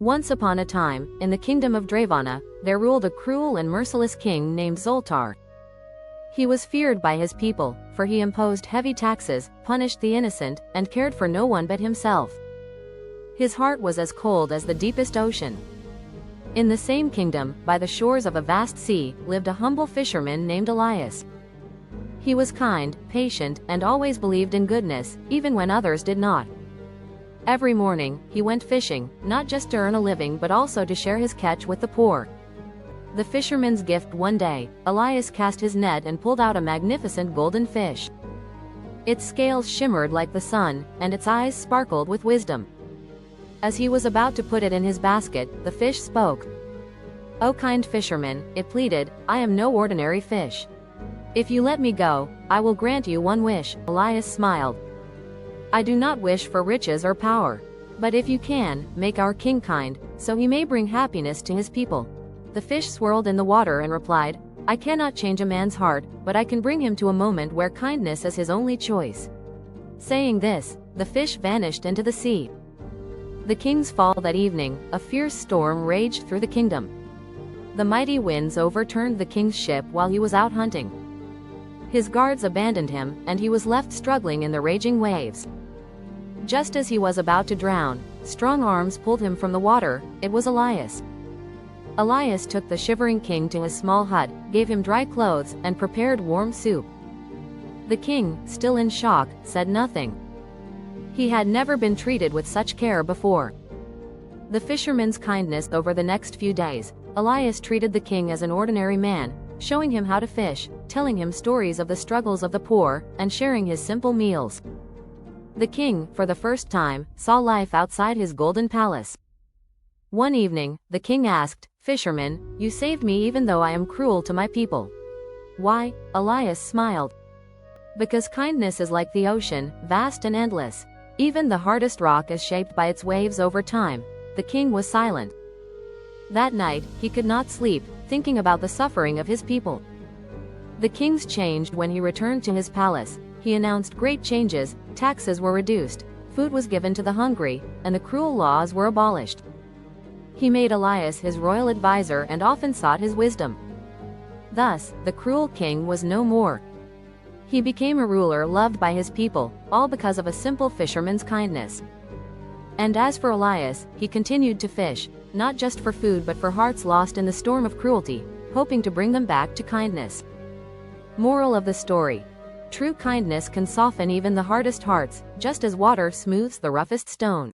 Once upon a time, in the kingdom of Dravona, there ruled a cruel and merciless king named Zoltar. He was feared by his people, for he imposed heavy taxes, punished the innocent, and cared for no one but himself. His heart was as cold as the deepest ocean. In the same kingdom, by the shores of a vast sea, lived a humble fisherman named Elias. He was kind, patient, and always believed in goodness, even when others did not. Every morning, he went fishing, not just to earn a living but also to share his catch with the poor. The fisherman's gift one day, Elias cast his net and pulled out a magnificent golden fish. Its scales shimmered like the sun, and its eyes sparkled with wisdom. As he was about to put it in his basket, the fish spoke. "O kind fisherman," it pleaded, "I am no ordinary fish. If you let me go, I will grant you one wish." Elias smiled. "I do not wish for riches or power. But if you can, make our king kind, so he may bring happiness to his people." The fish swirled in the water and replied, "I cannot change a man's heart, but I can bring him to a moment where kindness is his only choice." Saying this, the fish vanished into the sea. The king's fall that evening, a fierce storm raged through the kingdom. The mighty winds overturned the king's ship while he was out hunting. His guards abandoned him, and he was left struggling in the raging waves. Just as he was about to drown, strong arms pulled him from the water. It was Elias. Elias took the shivering king to his small hut, gave him dry clothes, and prepared warm soup. The king, still in shock, said nothing. He had never been treated with such care before. The fisherman's kindness over the next few days, Elias treated the king as an ordinary man, showing him how to fish, telling him stories of the struggles of the poor, and sharing his simple meals. The king, for the first time, saw life outside his golden palace. One evening, the king asked, "Fisherman, you saved me even though I am cruel to my people." "Why?" Elias smiled. "Because kindness is like the ocean, vast and endless. Even the hardest rock is shaped by its waves over time." The king was silent. That night, he could not sleep, thinking about the suffering of his people. The king's changed when he returned to his palace. He announced great changes: taxes were reduced, food was given to the hungry, and the cruel laws were abolished. He made Elias his royal advisor and often sought his wisdom. Thus, the cruel king was no more. He became a ruler loved by his people, all because of a simple fisherman's kindness. And as for Elias, he continued to fish, not just for food but for hearts lost in the storm of cruelty, hoping to bring them back to kindness. Moral of the story: true kindness can soften even the hardest hearts, just as water smooths the roughest stone.